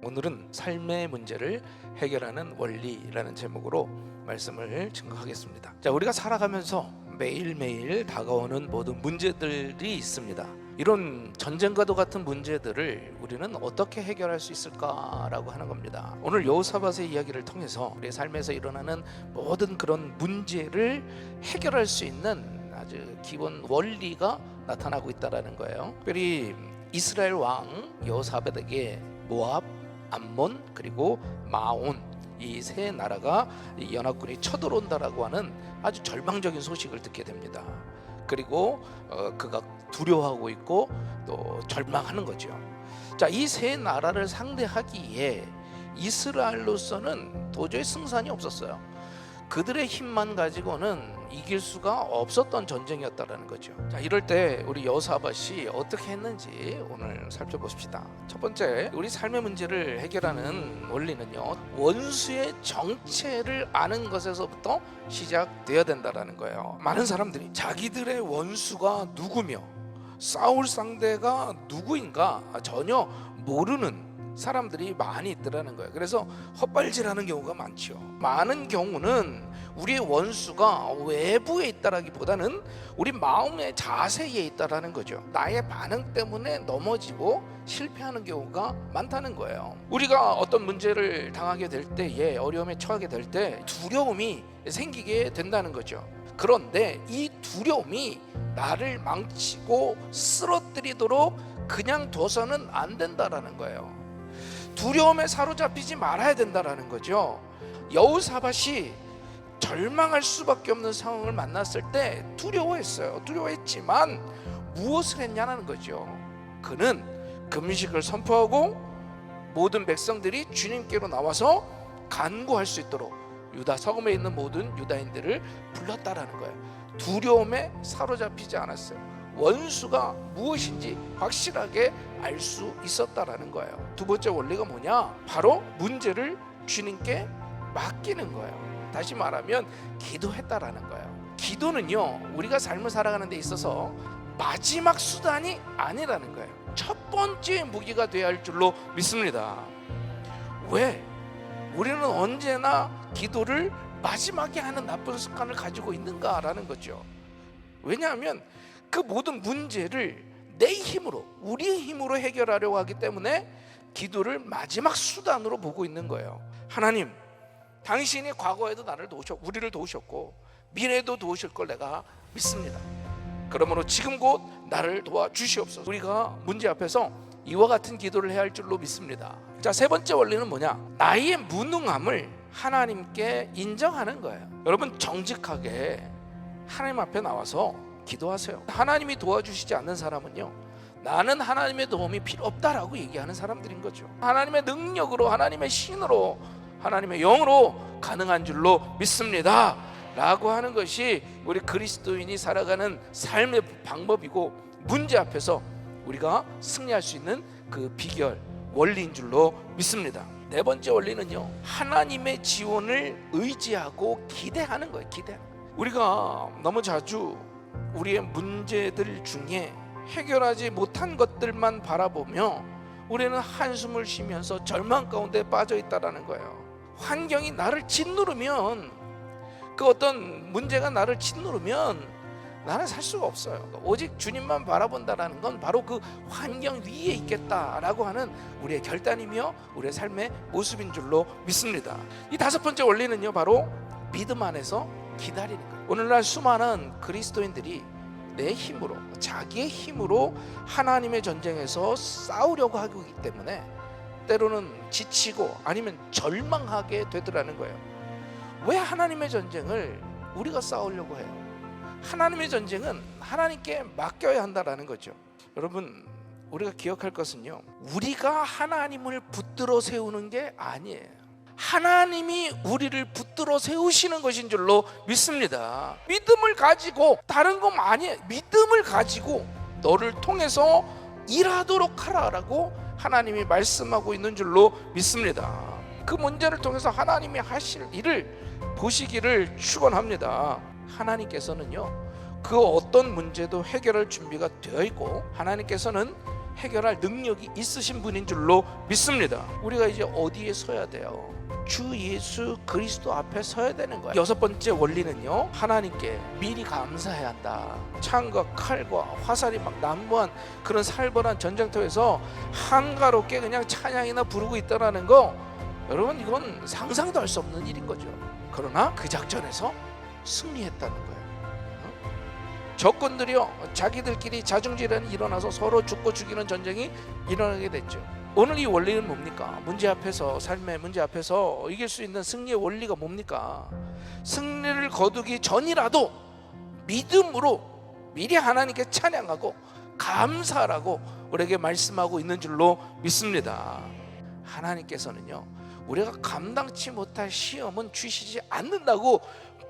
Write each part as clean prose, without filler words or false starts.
오늘은 삶의 문제를 해결하는 원리라는 제목으로 말씀을 증거하겠습니다. 자, 우리가 살아가면서 매일매일 다가오는 모든 문제들이 있습니다. 이런 전쟁과도 같은 문제들을 우리는 어떻게 해결할 수 있을까라고 하는 겁니다. 오늘 여호사밧의 이야기를 통해서 우리의 삶에서 일어나는 모든 그런 문제를 해결할 수 있는 아주 기본 원리가 나타나고 있다는 거예요. 특별히 이스라엘 왕 여호사밧에게 모압, 암몬 그리고 마온 이 세 나라가 연합군이 쳐들어온다라고 하는 아주 절망적인 소식을 듣게 됩니다. 그리고 그가 두려워하고 있고 또 절망하는 거죠. 자, 이 세 나라를 상대하기에 이스라엘로서는 도저히 승산이 없었어요. 그들의 힘만 가지고는 이길 수가 없었던 전쟁이었다는 거죠. 자, 이럴 때 우리 여호사밧이 어떻게 했는지 오늘 살펴보십시다. 첫 번째, 우리 삶의 문제를 해결하는 원리는요, 원수의 정체를 아는 것에서부터 시작되어야 된다는 거예요. 많은 사람들이 자기들의 원수가 누구며 싸울 상대가 누구인가 전혀 모르는 사람들이 많이 있더라는 거예요. 그래서 헛발질하는 경우가 많죠. 많은 경우는 우리의 원수가 외부에 있다라기보다는 우리 마음의 자세에 있다라는 거죠. 나의 반응 때문에 넘어지고 실패하는 경우가 많다는 거예요. 우리가 어떤 문제를 당하게 될 때에, 어려움에 처하게 될 때 두려움이 생기게 된다는 거죠. 그런데 이 두려움이 나를 망치고 쓰러뜨리도록 그냥 둬서는 안 된다라는 거예요. 두려움에 사로잡히지 말아야 된다라는 거죠. 여호사밧이 절망할 수밖에 없는 상황을 만났을 때 두려워했어요. 두려워했지만 무엇을 했냐는 거죠. 그는 금식을 선포하고 모든 백성들이 주님께로 나와서 간구할 수 있도록 유다 서금에 있는 모든 유다인들을 불렀다라는 거예요. 두려움에 사로잡히지 않았어요. 원수가 무엇인지 확실하게 알 수 있었다라는 거예요. 두 번째 원리가 뭐냐? 바로 문제를 주님께 맡기는 거예요. 다시 말하면 기도했다라는 거예요. 기도는요, 우리가 삶을 살아가는 데 있어서 마지막 수단이 아니라는 거예요. 첫 번째 무기가 되어야 할 줄로 믿습니다. 왜? 우리는 언제나 기도를 마지막에 하는 나쁜 습관을 가지고 있는가라는 거죠. 왜냐하면 그 모든 문제를 내 힘으로, 우리의 힘으로 해결하려고 하기 때문에 기도를 마지막 수단으로 보고 있는 거예요. 하나님, 당신이 과거에도 우리를 도우셨고 미래에도 도우실 걸 내가 믿습니다. 그러므로 지금 곧 나를 도와주시옵소서. 우리가 문제 앞에서 이와 같은 기도를 해야 할 줄로 믿습니다. 자, 세 번째 원리는 뭐냐? 나의 무능함을 하나님께 인정하는 거예요. 여러분, 정직하게 하나님 앞에 나와서 기도하세요. 하나님이 도와주시지 않는 사람은요, 나는 하나님의 도움이 필요 없다라고 얘기하는 사람들인 거죠. 하나님의 능력으로, 하나님의 신으로, 하나님의 영으로 가능한 줄로 믿습니다 라고 하는 것이 우리 그리스도인이 살아가는 삶의 방법이고, 문제 앞에서 우리가 승리할 수 있는 그 비결, 원리인 줄로 믿습니다. 네 번째 원리는요, 하나님의 지원을 의지하고 기대하는 거예요. 우리가 너무 자주 우리의 문제들 중에 해결하지 못한 것들만 바라보며 우리는 한숨을 쉬면서 절망 가운데 빠져 있다라는 거예요. 환경이 나를 짓누르면, 그 어떤 문제가 나를 짓누르면 나는 살 수가 없어요. 오직 주님만 바라본다라는 건 바로 그 환경 위에 있겠다라고 하는 우리의 결단이며 우리의 삶의 모습인 줄로 믿습니다. 이 다섯 번째 원리는요, 바로 믿음 안에서 기다리는 거예요. 오늘날 수많은 그리스도인들이 내 힘으로, 자기의 힘으로 하나님의 전쟁에서 싸우려고 하기 때문에 때로는 지치고 아니면 절망하게 되더라는 거예요. 왜 하나님의 전쟁을 우리가 싸우려고 해요? 하나님의 전쟁은 하나님께 맡겨야 한다라는 거죠. 여러분, 우리가 기억할 것은요, 우리가 하나님을 붙들어 세우는 게 아니에요. 하나님이 우리를 붙들어 세우시는 것인 줄로 믿습니다. 믿음을 가지고, 다른 건 아니에요. 믿음을 가지고 너를 통해서 일하도록 하라라고 하나님이 말씀하고 있는 줄로 믿습니다. 그 문제를 통해서 하나님이 하실 일을 보시기를 축원합니다. 하나님께서는요, 그 어떤 문제도 해결할 준비가 되어 있고, 하나님께서는 해결할 능력이 있으신 분인 줄로 믿습니다. 우리가 이제 어디에 서야 돼요? 주 예수 그리스도 앞에 서야 되는 거예요. 여섯 번째 원리는요, 하나님께 미리 감사해야 한다. 창과 칼과 화살이 막 난무한 그런 살벌한 전쟁터에서 한가롭게 그냥 찬양이나 부르고 있다라는 거, 여러분 이건 상상도 할 수 없는 일인 거죠. 그러나 그 작전에서 승리했다는 거예요. 적군들이요, 자기들끼리 자중질환이 일어나서 서로 죽고 죽이는 전쟁이 일어나게 됐죠. 오늘 이 원리는 뭡니까? 문제 앞에서, 삶의 문제 앞에서 이길 수 있는 승리의 원리가 뭡니까? 승리를 거두기 전이라도 믿음으로 미리 하나님께 찬양하고 감사하라고 우리에게 말씀하고 있는 줄로 믿습니다. 하나님께서는요, 우리가 감당치 못할 시험은 주시지 않는다고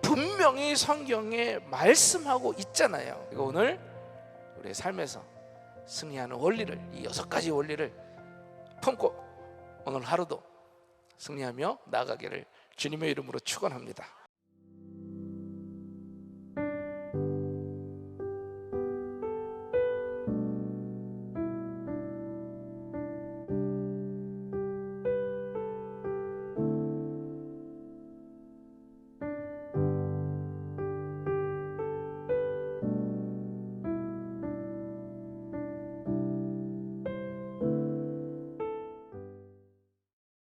분명히 성경에 말씀하고 있잖아요. 이거 오늘 우리의 삶에서 승리하는 원리를, 이 6가지 원리를 품고 오늘 하루도 승리하며 나아가기를 주님의 이름으로 축원합니다.